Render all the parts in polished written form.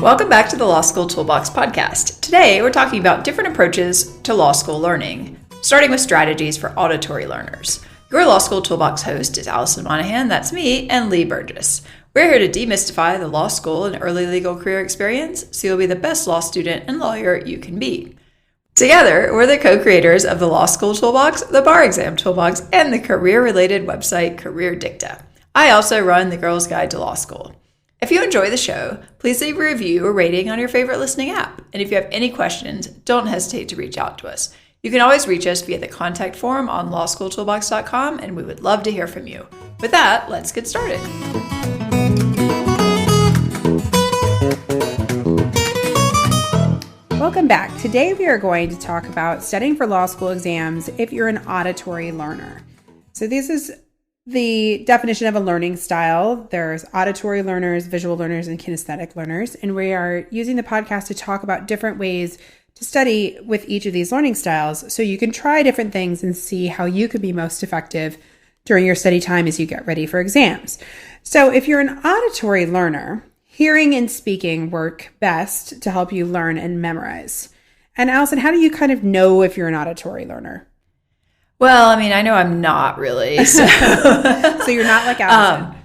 Welcome back to the Law School Toolbox podcast. Today, we're talking about different approaches to law school learning, starting with strategies for auditory learners. Your Law School Toolbox host is Allison Monahan, that's me, and Lee Burgess. We're here to demystify the law school and early legal career experience so you'll be the best law student and lawyer you can be. Together, we're the co-creators of the Law School Toolbox, the Bar Exam Toolbox, and the career-related website Career Dicta. I also run the Girls Guide to Law School. If you enjoy the show, please leave a review or rating on your favorite listening app. And if you have any questions, don't hesitate to reach out to us. You can always reach us via the contact form on lawschooltoolbox.com, and we would love to hear from you. With that, let's get started. Welcome back. Today we are going to talk about studying for law school exams if you're an auditory learner. So this is the definition of a learning style. There's auditory learners, visual learners, and kinesthetic learners. And we are using the podcast to talk about different ways to study with each of these learning styles so you can try different things and see how you could be most effective during your study time as you get ready for exams. So if you're an auditory learner, hearing and speaking work best to help you learn and memorize. And Allison, how do you kind of know if you're an auditory learner? Well, I mean, I know I'm not really. So, so you're not like Allison.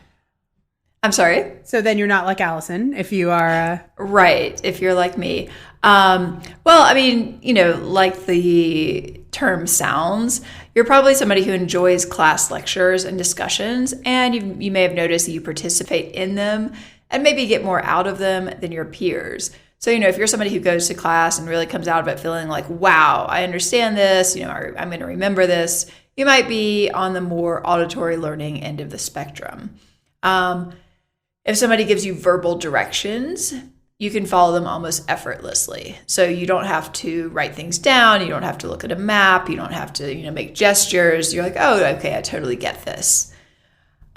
I'm sorry? So then you're not like Allison if you are... Right, if you're like me. Well, I mean, like the term sounds, you're probably somebody who enjoys class lectures and discussions, and you may have noticed that you participate in them and maybe get more out of them than your peers. So, if you're somebody who goes to class and really comes out of it feeling like, wow, I understand this, I'm going to remember this, you might be on the more auditory learning end of the spectrum. If somebody gives you verbal directions, you can follow them almost effortlessly. So you don't have to write things down. You don't have to look at a map. You don't have to, make gestures. You're like, oh, okay, I totally get this.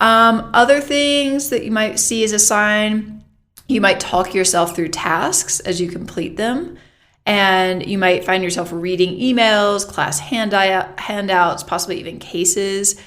Other things that you might see as a sign, you might talk yourself through tasks as you complete them. And you might find yourself reading emails, class handouts, possibly even cases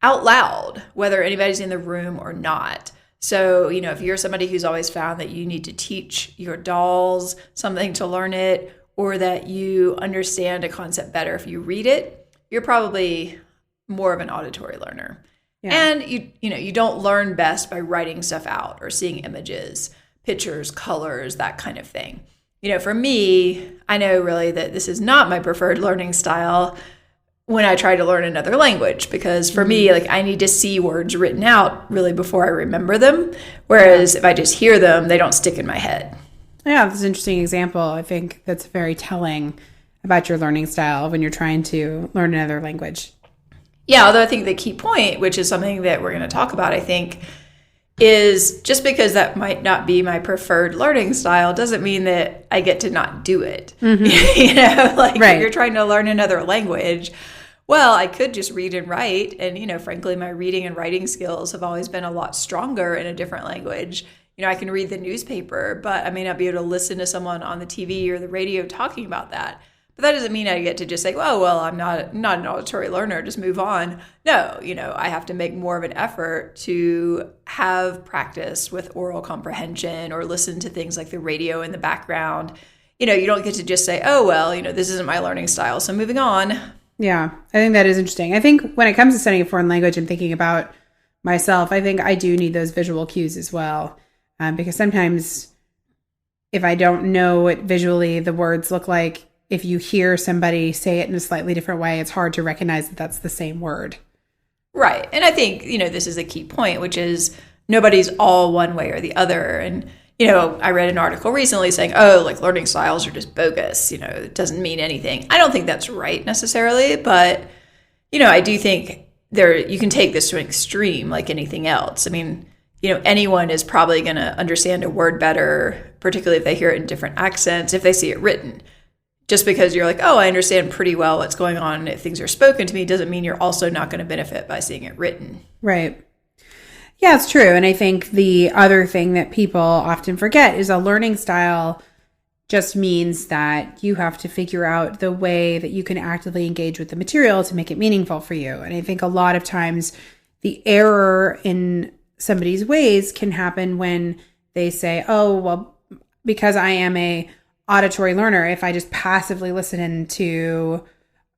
out loud, whether anybody's in the room or not. So, if you're somebody who's always found that you need to teach your dolls something to learn it, or that you understand a concept better if you read it, you're probably more of an auditory learner. Yeah. And you don't learn best by writing stuff out or seeing images, pictures, colors, that kind of thing. For me, I know really that this is not my preferred learning style when I try to learn another language, because for me, I need to see words written out really before I remember them. Whereas if I just hear them, they don't stick in my head. Yeah, that's an interesting example. I think that's very telling about your learning style when you're trying to learn another language. Yeah, although I think the key point, which is something that we're going to talk about, I think, is just because that might not be my preferred learning style doesn't mean that I get to not do it. Mm-hmm. Right. If you're trying to learn another language, well, I could just read and write. And, frankly, my reading and writing skills have always been a lot stronger in a different language. I can read the newspaper, but I may not be able to listen to someone on the TV or the radio talking about that. But that doesn't mean I get to just say, oh, well, I'm not an auditory learner, just move on. No, I have to make more of an effort to have practice with oral comprehension or listen to things like the radio in the background. You don't get to just say, oh, well, this isn't my learning style, so moving on. Yeah, I think that is interesting. I think when it comes to studying a foreign language and thinking about myself, I think I do need those visual cues as well. Because sometimes if I don't know what visually the words look like, if you hear somebody say it in a slightly different way, it's hard to recognize that that's the same word. Right. And I think, this is a key point, which is nobody's all one way or the other. And, I read an article recently saying, learning styles are just bogus. It doesn't mean anything. I don't think that's right necessarily, but, I do think you can take this to an extreme like anything else. I mean, anyone is probably going to understand a word better, particularly if they hear it in different accents, if they see it written. Just because you're like, oh, I understand pretty well what's going on if things are spoken to me doesn't mean you're also not going to benefit by seeing it written. Right. Yeah, it's true. And I think the other thing that people often forget is a learning style just means that you have to figure out the way that you can actively engage with the material to make it meaningful for you. And I think a lot of times the error in somebody's ways can happen when they say, oh, well, because I am a auditory learner, if I just passively listen to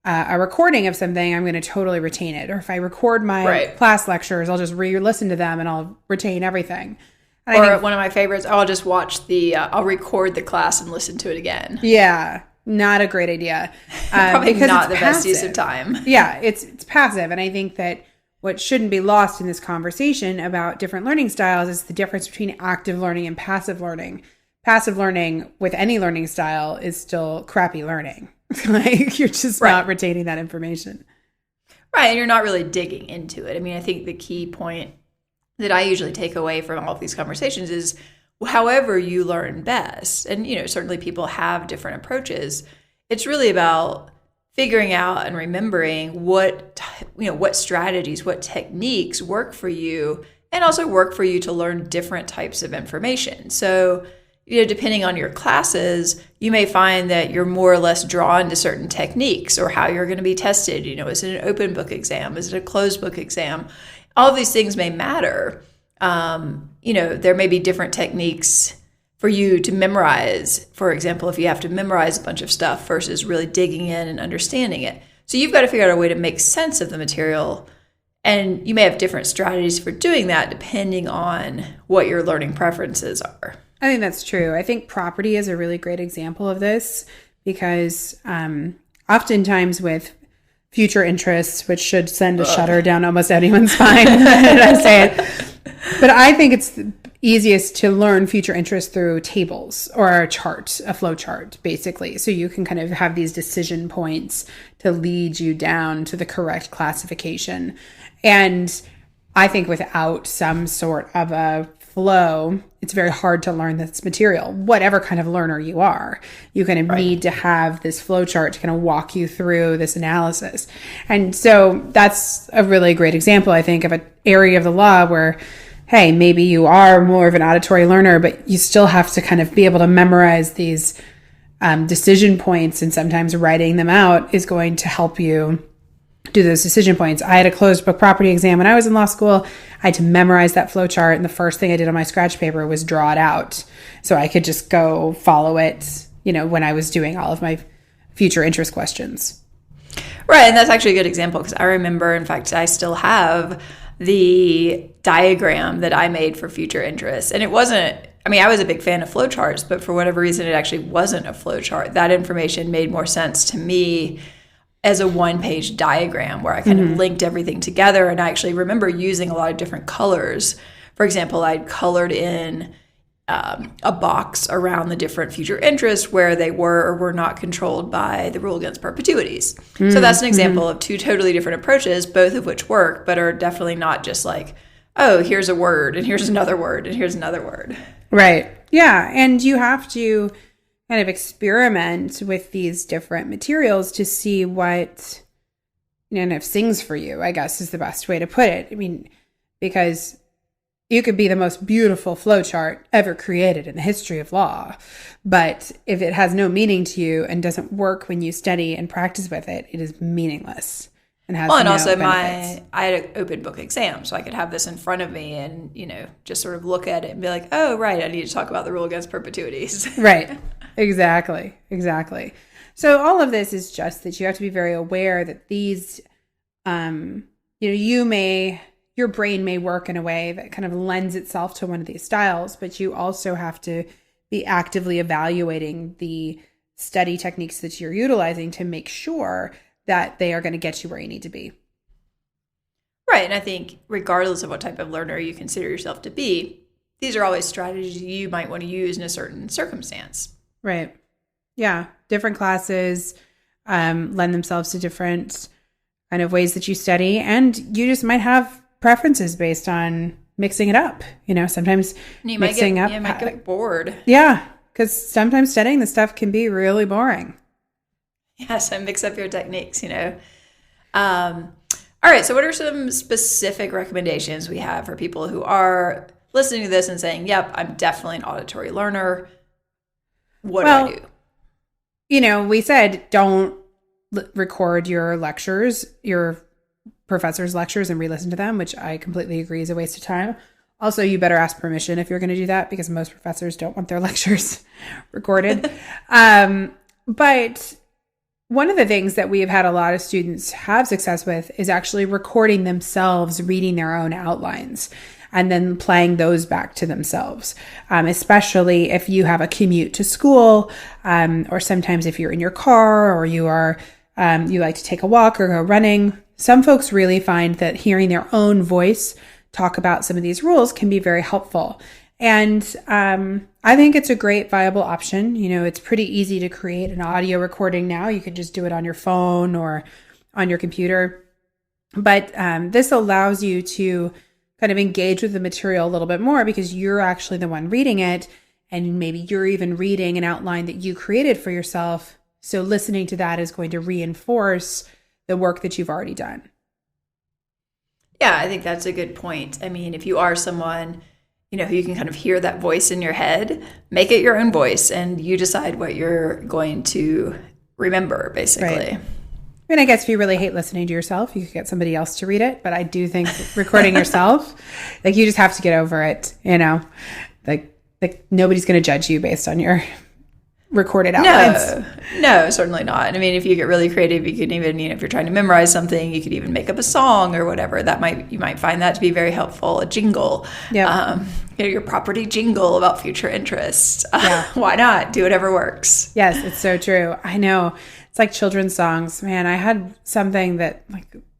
a recording of something, I'm going to totally retain it. Or if I record my class lectures, I'll just re-listen to them and I'll retain everything. And or one of my favorites, I'll just watch I'll record the class and listen to it again. Yeah, not a great idea. Probably not the best use of time. Yeah, it's passive. And I think that what shouldn't be lost in this conversation about different learning styles is the difference between active learning and passive learning. Passive learning with any learning style is still crappy learning. Like you're just not retaining that information. Right, and you're not really digging into it. I mean, I think the key point that I usually take away from all of these conversations is however you learn best. And, certainly people have different approaches. It's really about figuring out and remembering what strategies, what techniques work for you and also work for you to learn different types of information. So, depending on your classes, you may find that you're more or less drawn to certain techniques or how you're going to be tested. Is it an open book exam? Is it a closed book exam? All of these things may matter. There may be different techniques for you to memorize. For example, if you have to memorize a bunch of stuff versus really digging in and understanding it. So you've got to figure out a way to make sense of the material. And you may have different strategies for doing that depending on what your learning preferences are. I think that's true. I think property is a really great example of this because oftentimes with future interests, which should send a shudder down almost anyone's spine when I say it. But I think it's easiest to learn future interest through tables or a chart, a flow chart, basically. So you can kind of have these decision points to lead you down to the correct classification. And I think without some sort of a flow, it's very hard to learn this material, whatever kind of learner you are. You kind of need to have this flow chart to kind of walk you through this analysis. And so that's a really great example, I think, of an area of the law where, hey, maybe you are more of an auditory learner, but you still have to kind of be able to memorize these decision points, and sometimes writing them out is going to help you do those decision points. I had a closed book property exam when I was in law school. I had to memorize that flow chart, and the first thing I did on my scratch paper was draw it out so I could just go follow it, when I was doing all of my future interest questions. Right, and that's actually a good example because I remember, in fact, I still have the diagram that I made for future interest. And it wasn't, I was a big fan of flowcharts, but for whatever reason, it actually wasn't a flowchart. That information made more sense to me as a one-page diagram where I kind of linked everything together. And I actually remember using a lot of different colors. For example, I'd colored in a box around the different future interests where they were or were not controlled by the rule against perpetuities. So that's an example of two totally different approaches, both of which work, but are definitely not just like, oh, here's a word and here's another word and here's another word. Right. Yeah. And you have to kind of experiment with these different materials to see what, kind of sings for you, I guess is the best way to put it. Because you could be the most beautiful flowchart ever created in the history of law. But if it has no meaning to you and doesn't work when you study and practice with it, it is meaningless and has no also benefits. I had an open book exam, so I could have this in front of me and, just sort of look at it and be like, oh, right, I need to talk about the rule against perpetuities. Right. Exactly. So all of this is just that you have to be very aware that these, your brain may work in a way that kind of lends itself to one of these styles, but you also have to be actively evaluating the study techniques that you're utilizing to make sure that they are going to get you where you need to be. Right. And I think regardless of what type of learner you consider yourself to be, these are always strategies you might want to use in a certain circumstance. Right. Yeah. Different classes lend themselves to different kind of ways that you study, and you just might have preferences based on mixing it up. Sometimes you mixing might get bored. Yeah. Because sometimes studying the stuff can be really boring. Yeah. So mix up your techniques, All right. So what are some specific recommendations we have for people who are listening to this and saying, yep, I'm definitely an auditory learner? what do I do? We said don't record your lectures, your professor's lectures, and re-listen to them, which I completely agree is a waste of time. Also, you better ask permission if you're going to do that, because most professors don't want their lectures recorded. But one of the things that we have had a lot of students have success with is actually recording themselves reading their own outlines and then playing those back to themselves, especially if you have a commute to school, or sometimes if you're in your car, or you like to take a walk or go running. Some folks really find that hearing their own voice talk about some of these rules can be very helpful. And I think it's a great viable option. It's pretty easy to create an audio recording now. You can just do it on your phone or on your computer. But this allows you to kind of engage with the material a little bit more, because you're actually the one reading it. And maybe you're even reading an outline that you created for yourself. So listening to that is going to reinforce the work that you've already done. Yeah, I think that's a good point. I mean, if you are someone, who you can kind of hear that voice in your head, make it your own voice and you decide what you're going to remember, basically. Right. And I guess if you really hate listening to yourself, you could get somebody else to read it. But I do think recording yourself, you just have to get over it, like nobody's going to judge you based on your recorded outlines. No, certainly not. I mean, if you get really creative, you can even, if you're trying to memorize something, you could even make up a song or whatever. You might find that to be very helpful. A jingle, your property jingle about future interests. Why not? Do whatever works. Yes, it's so true. I know. It's like children's songs. Man, I had something that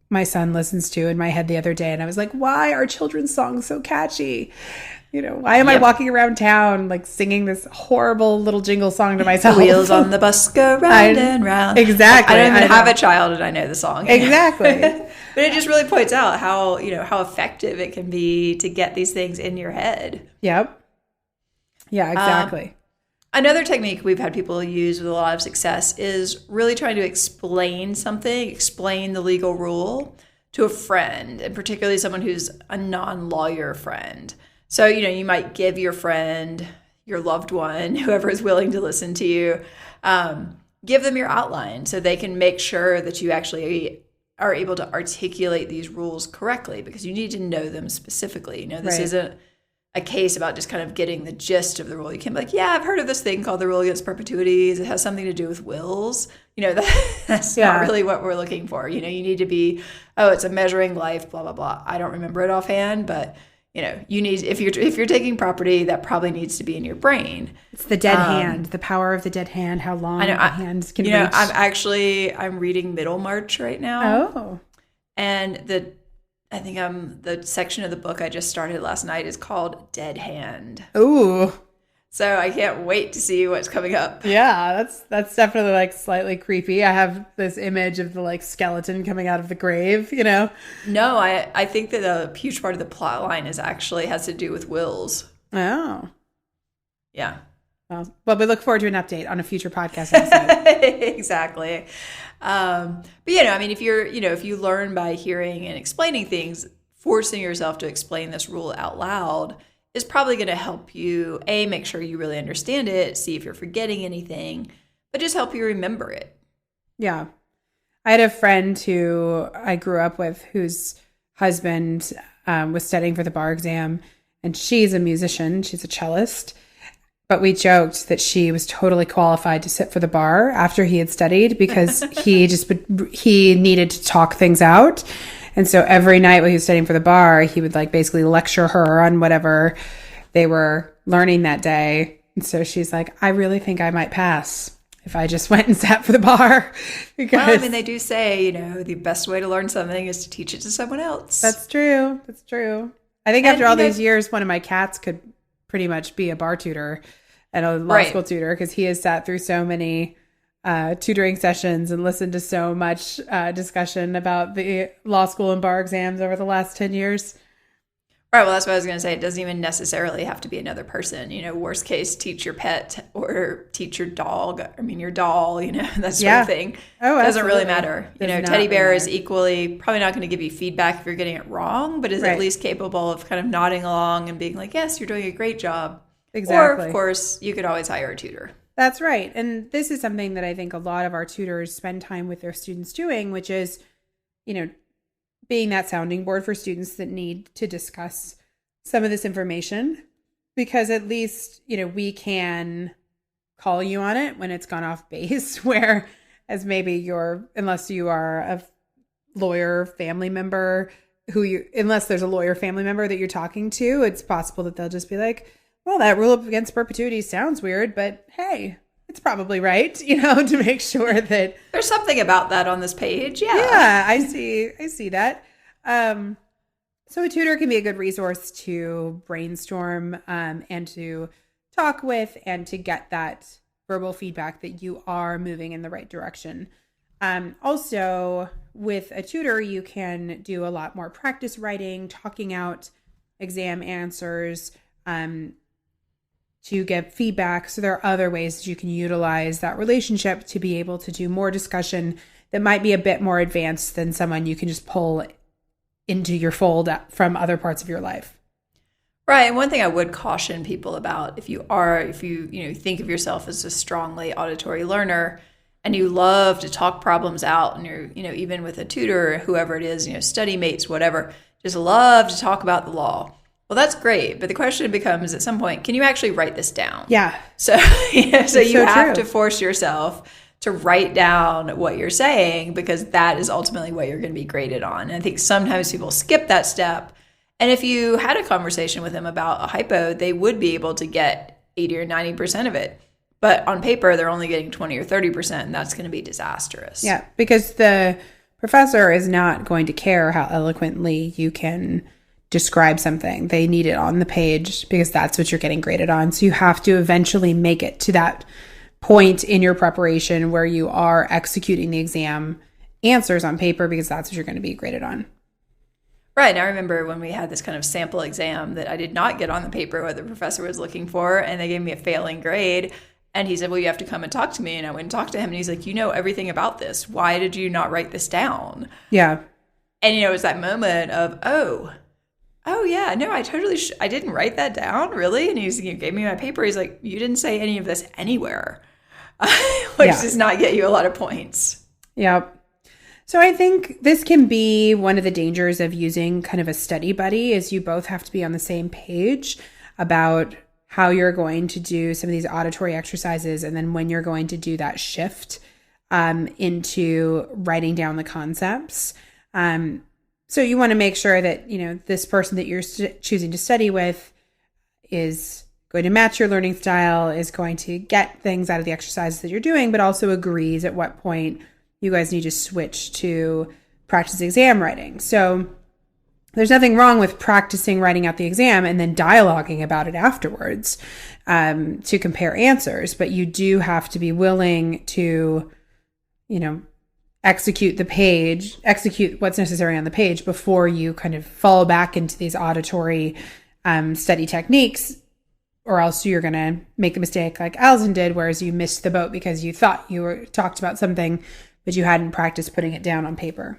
my son listens to in my head the other day, and I was like, why are children's songs so catchy? Why am I walking around town singing this horrible little jingle song to myself? The wheels on the bus go round and round. Exactly. I don't even have a child and I know the song. Exactly. But it just really points out how effective it can be to get these things in your head. Yep. Yeah, exactly. Another technique we've had people use with a lot of success is really trying to explain the legal rule to a friend, and particularly someone who's a non-lawyer friend. So, you might give your friend, your loved one, whoever is willing to listen to you, give them your outline so they can make sure that you actually are able to articulate these rules correctly, because you need to know them specifically. This isn't a case about just kind of getting the gist of the rule. You can't be like, yeah, I've heard of this thing called the rule against perpetuities. It has something to do with wills. That's not really what we're looking for. You need to be, it's a measuring life, blah, blah, blah. I don't remember it offhand, but you need, if you're taking property, that probably needs to be in your brain. It's the dead hand, the power of the dead hand, how long the hands can reach. I'm reading Middlemarch right now. Oh. And the section of the book I just started last night is called Dead Hand. Ooh. So I can't wait to see what's coming up. Yeah, that's definitely slightly creepy. I have this image of the skeleton coming out of the grave, No, I think that a huge part of the plot line has to do with wills. Oh. Yeah. Well, we look forward to an update on a future podcast episode. Exactly. But if you learn by hearing and explaining things, forcing yourself to explain this rule out loud is probably going to help you, make sure you really understand it, see if you're forgetting anything, but just help you remember it. Yeah. I had a friend who I grew up with whose husband was studying for the bar exam, and she's a musician. She's a cellist. But we joked that she was totally qualified to sit for the bar after he had studied, because he needed to talk things out. And so every night when he was studying for the bar, he would basically lecture her on whatever they were learning that day. And so she's like, I really think I might pass if I just went and sat for the bar. Because they do say, the best way to learn something is to teach it to someone else. That's true. I think after all these years, one of my cats could pretty much be a bar tutor and a law school tutor, because he has sat through so many tutoring sessions and listened to so much discussion about the law school and bar exams over the last 10 years. Right. Well, that's what I was going to say. It doesn't even necessarily have to be another person. Worst case, teach your pet or teach your dog. Your doll, that sort of thing. Oh, it doesn't really matter. Teddy bear really is equally probably not going to give you feedback if you're getting it wrong, but is at least capable of kind of nodding along and being like, yes, you're doing a great job. Exactly. Or, of course, you could always hire a tutor. That's right. And this is something that I think a lot of our tutors spend time with their students doing, which is, being that sounding board for students that need to discuss some of this information, because at least, we can call you on it when it's gone off base, whereas maybe unless you are a lawyer family member unless there's a lawyer family member that you're talking to, it's possible that they'll just be like, well, that rule against perpetuity sounds weird, but hey, it's probably right, to make sure that there's something about that on this page. Yeah. Yeah, I see that. So a tutor can be a good resource to brainstorm and to talk with and to get that verbal feedback that you are moving in the right direction. Also, with a tutor, you can do a lot more practice writing, talking out exam answers, to get feedback. So there are other ways that you can utilize that relationship to be able to do more discussion that might be a bit more advanced than someone you can just pull into your fold from other parts of your life. Right. And one thing I would caution people about, if you think of yourself as a strongly auditory learner and you love to talk problems out, and you're, even with a tutor or whoever it is, study mates, whatever, just love to talk about the law. Well, that's great. But the question becomes at some point, can you actually write this down? Yeah. So, so you have to force yourself to write down what you're saying, because that is ultimately what you're going to be graded on. And I think sometimes people skip that step. And if you had a conversation with them about a hypo, they would be able to get 80 or 90% of it. But on paper, they're only getting 20 or 30%, and that's going to be disastrous. Yeah, because the professor is not going to care how eloquently you can describe something. They need it on the page because that's what you're getting graded on. So you have to eventually make it to that point in your preparation where you are executing the exam answers on paper, because that's what you're going to be graded on. Right. And I remember when we had this kind of sample exam that I did not get on the paper what the professor was looking for, and they gave me a failing grade. And he said, well, you have to come and talk to me. And I went and talked to him, and he's like, you know everything about this. Why did you not write this down? Yeah. And, it was that moment of, oh yeah, no, I didn't write that down, really? And he gave me my paper. He's like, you didn't say any of this anywhere, which does not get you a lot of points. Yep. So I think this can be one of the dangers of using kind of a study buddy, is you both have to be on the same page about how you're going to do some of these auditory exercises, and then when you're going to do that shift into writing down the concepts. So you want to make sure that, this person that you're choosing to study with is going to match your learning style, is going to get things out of the exercises that you're doing, but also agrees at what point you guys need to switch to practice exam writing. So there's nothing wrong with practicing writing out the exam and then dialoguing about it afterwards to compare answers, but you do have to be willing to, execute what's necessary on the page before you kind of fall back into these auditory study techniques, or else you're going to make the mistake like Allison did, whereas you missed the boat because you thought you talked about something, but you hadn't practiced putting it down on paper.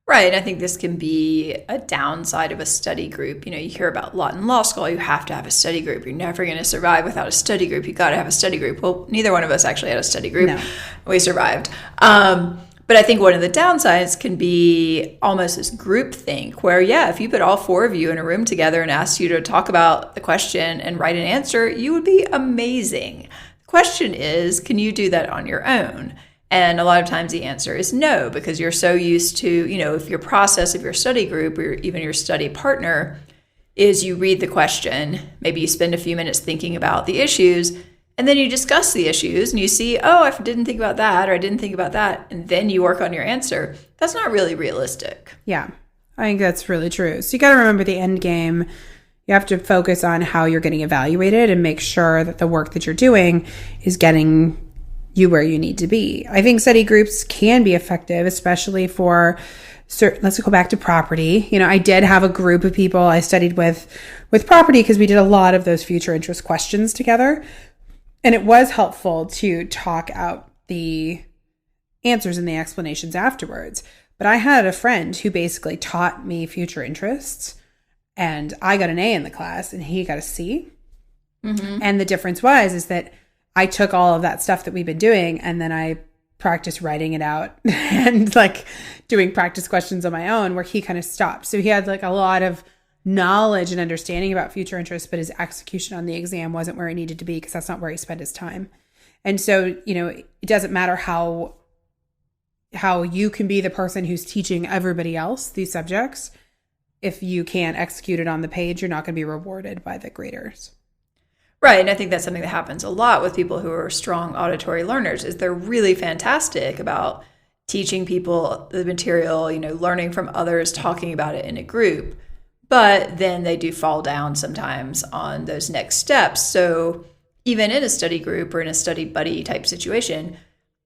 Right. I think this can be a downside of a study group. You hear about law school, you have to have a study group. You're never going to survive without a study group. You got to have a study group. Well, neither one of us actually had a study group. No. We survived. But I think one of the downsides can be almost this group think where, if you put all four of you in a room together and asked you to talk about the question and write an answer, you would be amazing. The question is, can you do that on your own? And a lot of times the answer is no, because you're so used to, if your process of your study group or even your study partner is you read the question, maybe you spend a few minutes thinking about the issues, and then you discuss the issues and you see, oh, I didn't think about that, or I didn't think about that, and then you work on your answer. That's not really realistic. Yeah, I think that's really true. So you got to remember the end game. You have to focus on how you're getting evaluated and make sure that the work that you're doing is getting you where you need to be. I think study groups can be effective, especially for let's go back to property. I did have a group of people I studied with property because we did a lot of those future interest questions together. And it was helpful to talk out the answers and the explanations afterwards. But I had a friend who basically taught me future interests, and I got an A in the class and he got a C. Mm-hmm. And the difference is that I took all of that stuff that we've been doing and then I practiced writing it out and like doing practice questions on my own, where he kind of stopped. So he had like a lot of knowledge and understanding about future interests, but his execution on the exam wasn't where it needed to be, because that's not where he spent his time. And so, you know, it doesn't matter how you can be the person who's teaching everybody else these subjects. If you can't execute it on the page, you're not going to be rewarded by the graders. Right. And I think that's something that happens a lot with people who are strong auditory learners, is they're really fantastic about teaching people the material, you know, learning from others, talking about it in a group. But then they do fall down sometimes on those next steps. So even in a study group or in a study buddy type situation,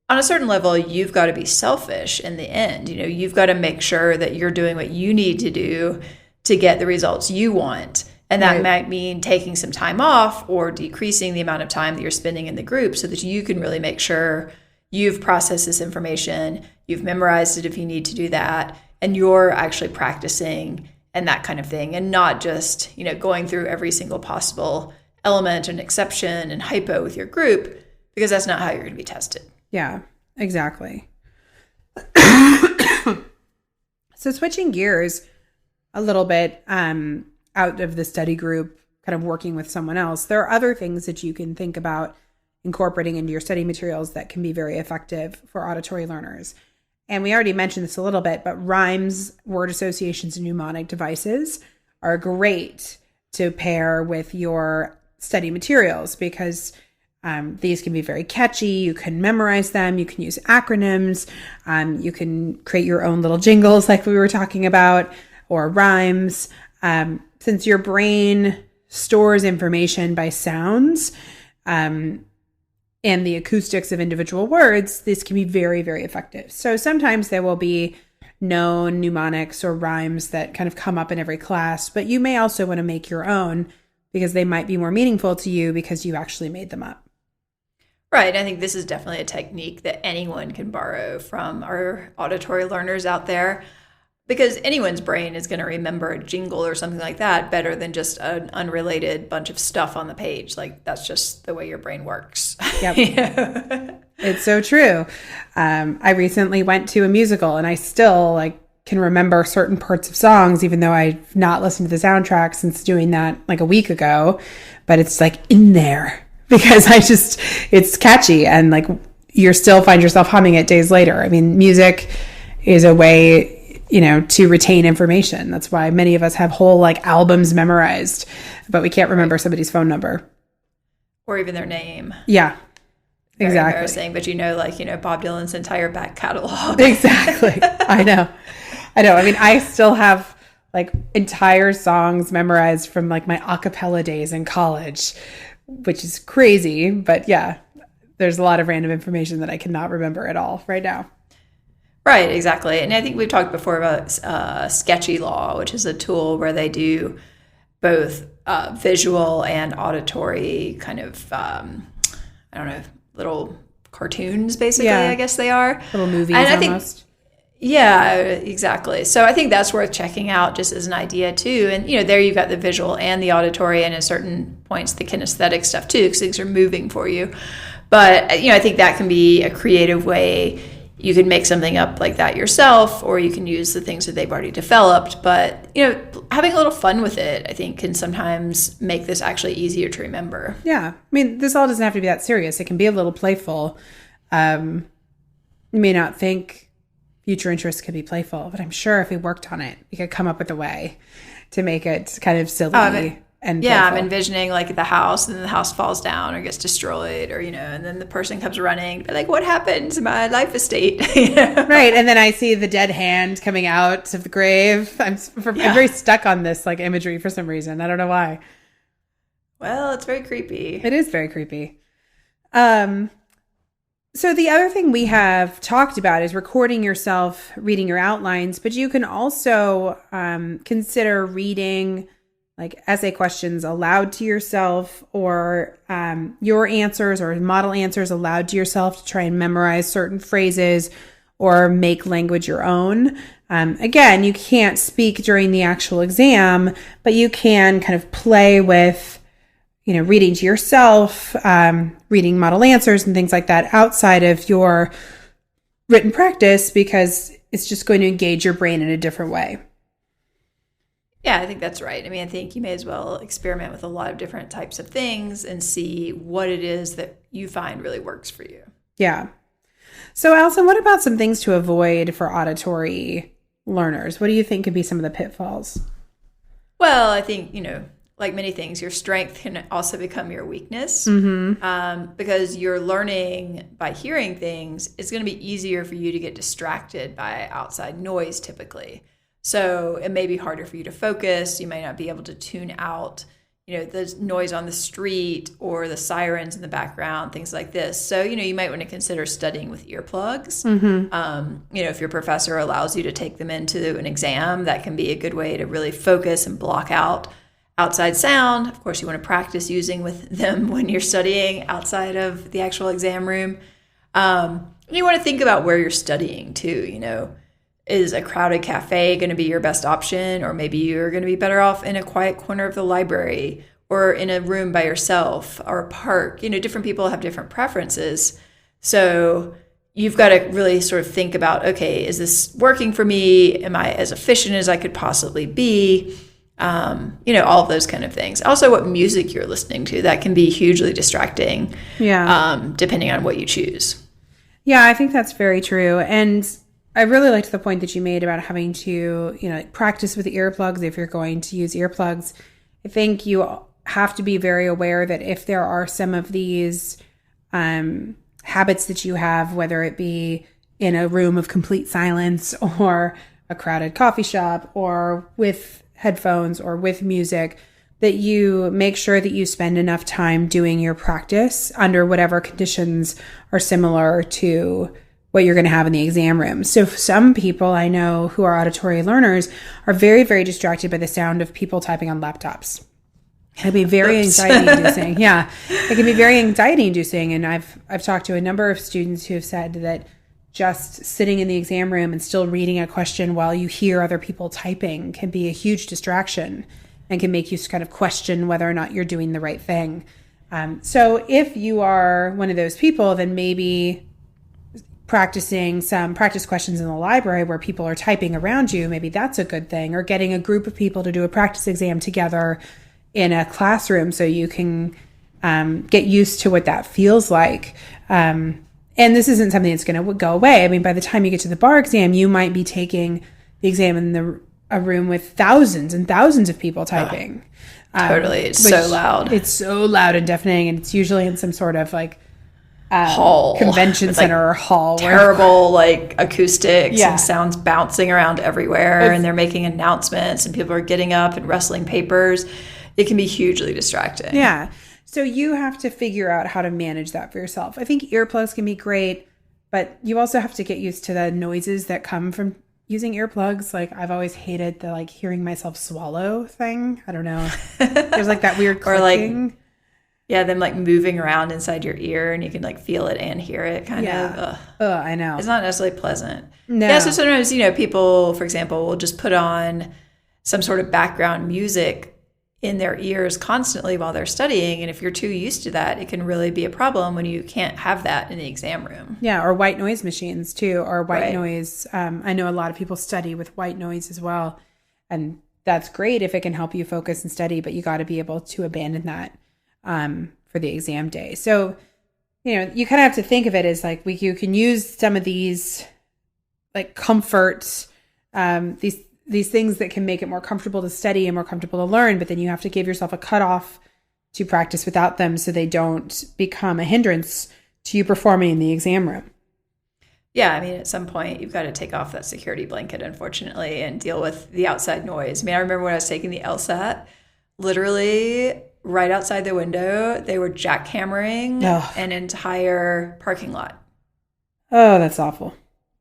on a certain level, you've got to be selfish in the end. You know, you've got to make sure that you're doing what you need to do to get the results you want. And that might mean taking some time off or decreasing the amount of time that you're spending in the group, so that you can really make sure you've processed this information, you've memorized it if you need to do that, and you're actually practicing and that kind of thing, and not just, you know, going through every single possible element and exception and hypo with your group, because that's not how you're going to be tested. Yeah, exactly. So switching gears a little bit, out of the study group, kind of working with someone else, there are other things that you can think about incorporating into your study materials that can be very effective for auditory learners. And we already mentioned this a little bit, but rhymes, word associations, and mnemonic devices are great to pair with your study materials, because these can be very catchy. You can memorize them. You can use acronyms. You can create your own little jingles like we were talking about, or rhymes. Since your brain stores information by sounds and the acoustics of individual words, this can be very, very effective. So sometimes there will be known mnemonics or rhymes that kind of come up in every class, but you may also want to make your own, because they might be more meaningful to you because you actually made them up. Right. I think this is definitely a technique that anyone can borrow from our auditory learners out there, because anyone's brain is going to remember a jingle or something like that better than just an unrelated bunch of stuff on the page. Like, that's just the way your brain works. Yep. You know? It's so true. I recently went to a musical, and I still can remember certain parts of songs, even though I've not listened to the soundtrack since doing that like a week ago, but it's like in there because it's catchy, and like you still find yourself humming it days later. I mean, music is a way, to retain information. That's why many of us have whole albums memorized, but we can't remember somebody's phone number. Or even their name. Yeah, Very exactly. Embarrassing, but Bob Dylan's entire back catalog. Exactly. I know. I mean, I still have entire songs memorized from my a cappella days in college, which is crazy. But yeah, there's a lot of random information that I cannot remember at all right now. Right, exactly. And I think we've talked before about Sketchy Law, which is a tool where they do both visual and auditory kind of, little cartoons, basically, yeah. I guess they are. Little movies almost. Yeah, exactly. So I think that's worth checking out just as an idea too. And, there you've got the visual and the auditory, and at certain points the kinesthetic stuff too, because things are moving for you. But, I think that can be a creative way. You can make something up like that yourself, or you can use the things that they've already developed. But, having a little fun with it, I think, can sometimes make this actually easier to remember. Yeah. I mean, this all doesn't have to be that serious. It can be a little playful. You may not think future interests could be playful, but I'm sure if we worked on it, we could come up with a way to make it kind of silly. And yeah, playful. I'm envisioning the house, and then the house falls down or gets destroyed, or and then the person comes running, what happened to my life estate? Right, and then I see the dead hand coming out of the grave. I'm very stuck on this imagery for some reason. I don't know why. Well, it's very creepy. It is very creepy. So the other thing we have talked about is recording yourself reading your outlines, but you can also consider reading essay questions aloud to yourself, or your answers or model answers aloud to yourself to try and memorize certain phrases or make language your own. Again, you can't speak during the actual exam, but you can kind of play with reading to yourself, reading model answers and things like that outside of your written practice, because it's just going to engage your brain in a different way. Yeah, I think that's right. I mean, I think you may as well experiment with a lot of different types of things and see what it is that you find really works for you. Yeah. So, Allison, what about some things to avoid for auditory learners? What do you think could be some of the pitfalls? Well, I think, like many things, your strength can also become your weakness, because you're learning by hearing things. It's going to be easier for you to get distracted by outside noise typically. So it may be harder for you to focus. You might not be able to tune out, the noise on the street or the sirens in the background, things like this. So, you might want to consider studying with earplugs. If your professor allows you to take them into an exam, that can be a good way to really focus and block out outside sound. Of course, you want to practice using with them when you're studying outside of the actual exam room. You want to think about where you're studying too. Is a crowded cafe going to be your best option? Or maybe you're going to be better off in a quiet corner of the library or in a room by yourself or a park. Different people have different preferences. So you've got to really sort of think about, okay, is this working for me? Am I as efficient as I could possibly be? All of those kind of things. Also, what music you're listening to, that can be hugely distracting. Yeah. Depending on what you choose. Yeah, I think that's very true. And I really liked the point that you made about having to, practice with earplugs if you're going to use earplugs. I think you have to be very aware that if there are some of these habits that you have, whether it be in a room of complete silence or a crowded coffee shop or with headphones or with music, that you make sure that you spend enough time doing your practice under whatever conditions are similar to what you're going to have in the exam room. So some people I know who are auditory learners are very, very distracted by the sound of people typing on laptops. It can be very anxiety-inducing. Yeah, it can be very anxiety-inducing. And I've talked to a number of students who have said that just sitting in the exam room and still reading a question while you hear other people typing can be a huge distraction and can make you kind of question whether or not you're doing the right thing. So if you are one of those people, then maybe practicing some practice questions in the library where people are typing around you, maybe that's a good thing. Or getting a group of people to do a practice exam together in a classroom so you can get used to what that feels like. And this isn't something that's going to go away. I mean, by the time you get to the bar exam, you might be taking the exam in a room with thousands and thousands of people typing. Totally. It's so loud. It's so loud and deafening. And it's usually in some sort of hall, convention center or hall, terrible acoustics and sounds bouncing around everywhere, and they're making announcements and people are getting up and rustling papers. It can be hugely distracting. Yeah. So you have to figure out how to manage that for yourself. I think earplugs can be great, but you also have to get used to the noises that come from using earplugs. I've always hated the hearing myself swallow thing. I don't know. There's that weird clicking. Yeah, them moving around inside your ear, and you can feel it and hear it kind of. I know. It's not necessarily pleasant. No. Yeah, so sometimes, people, for example, will just put on some sort of background music in their ears constantly while they're studying. And if you're too used to that, it can really be a problem when you can't have that in the exam room. Yeah, or white noise machines too, or white noise. I know a lot of people study with white noise as well. And that's great if it can help you focus and study, but you got to be able to abandon that for the exam day. So, you kind of have to think of it as you can use some of these comfort, these things that can make it more comfortable to study and more comfortable to learn, but then you have to give yourself a cutoff to practice without them so they don't become a hindrance to you performing in the exam room. Yeah, I mean, at some point, you've got to take off that security blanket, unfortunately, and deal with the outside noise. I mean, I remember when I was taking the LSAT, literally right outside the window, they were jackhammering an entire parking lot. Oh, that's awful.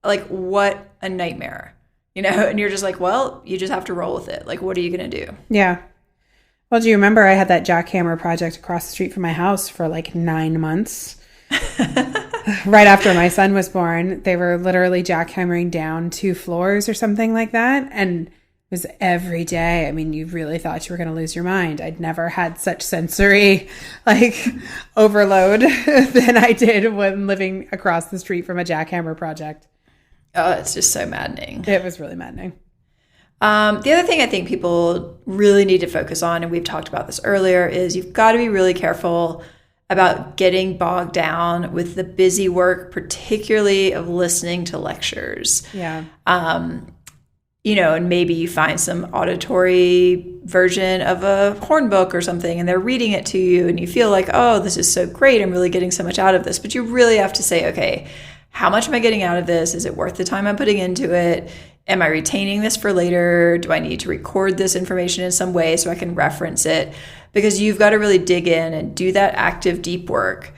What a nightmare. And you're just well, you just have to roll with it. What are you going to do? Yeah. Well, do you remember I had that jackhammer project across the street from my house for 9 months? Right after my son was born, they were literally jackhammering down 2 floors or something like that. And was every day. I mean, you really thought you were going to lose your mind. I'd never had such sensory overload than I did when living across the street from a jackhammer project. Oh, it's just so maddening. It was really maddening. The other thing I think people really need to focus on, and we've talked about this earlier, is you've got to be really careful about getting bogged down with the busy work, particularly of listening to lectures. Yeah. And maybe you find some auditory version of a horn book or something, and they're reading it to you, and you feel like, oh, this is so great. I'm really getting so much out of this. But you really have to say, okay, how much am I getting out of this? Is it worth the time I'm putting into it? Am I retaining this for later? Do I need to record this information in some way so I can reference it? Because you've got to really dig in and do that active, deep work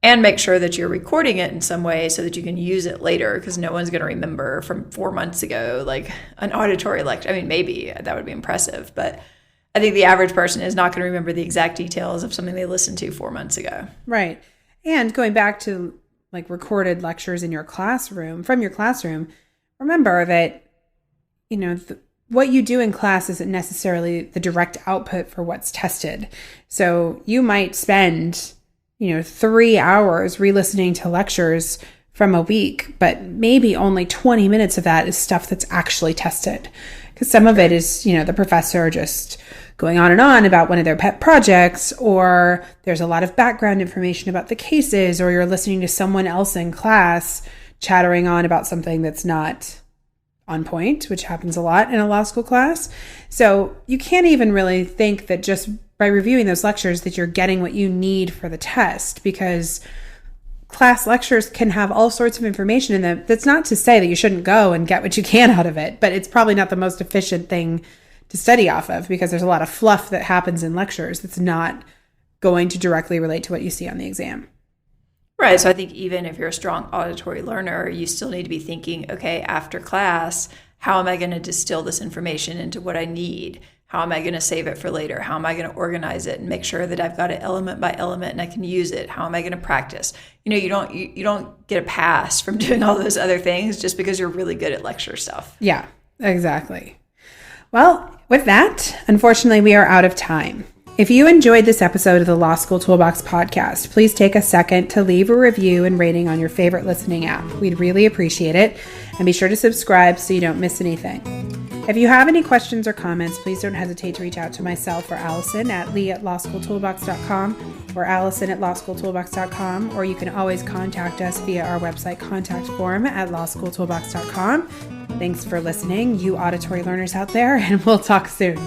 and make sure that you're recording it in some way so that you can use it later, because no one's going to remember from 4 months ago, like an auditory lecture. I mean, maybe that would be impressive, but I think the average person is not going to remember the exact details of something they listened to 4 months ago. Right. And going back to recorded lectures in your classroom, from your classroom, remember that, what you do in class isn't necessarily the direct output for what's tested. So you might spend 3 hours re-listening to lectures from a week, but maybe only 20 minutes of that is stuff that's actually tested. Because some of it is, the professor just going on and on about one of their pet projects, or there's a lot of background information about the cases, or you're listening to someone else in class chattering on about something that's not on point, which happens a lot in a law school class. So you can't even really think that just by reviewing those lectures that you're getting what you need for the test, because class lectures can have all sorts of information in them. That's not to say that you shouldn't go and get what you can out of it, but it's probably not the most efficient thing to study off of, because there's a lot of fluff that happens in lectures that's not going to directly relate to what you see on the exam. Right. So I think even if you're a strong auditory learner, you still need to be thinking, okay, after class, how am I going to distill this information into what I need? How am I going to save it for later? How am I going to organize it and make sure that I've got it element by element and I can use it? How am I going to practice? You don't get a pass from doing all those other things just because you're really good at lecture stuff. Yeah, exactly. Well, with that, unfortunately, we are out of time. If you enjoyed this episode of the Law School Toolbox podcast, please take a second to leave a review and rating on your favorite listening app. We'd really appreciate it. And be sure to subscribe so you don't miss anything. If you have any questions or comments, please don't hesitate to reach out to myself or Allison at lee@lawschooltoolbox.com or allison@lawschooltoolbox.com, or you can always contact us via our website contact form at lawschooltoolbox.com. Thanks for listening, you auditory learners out there, and we'll talk soon.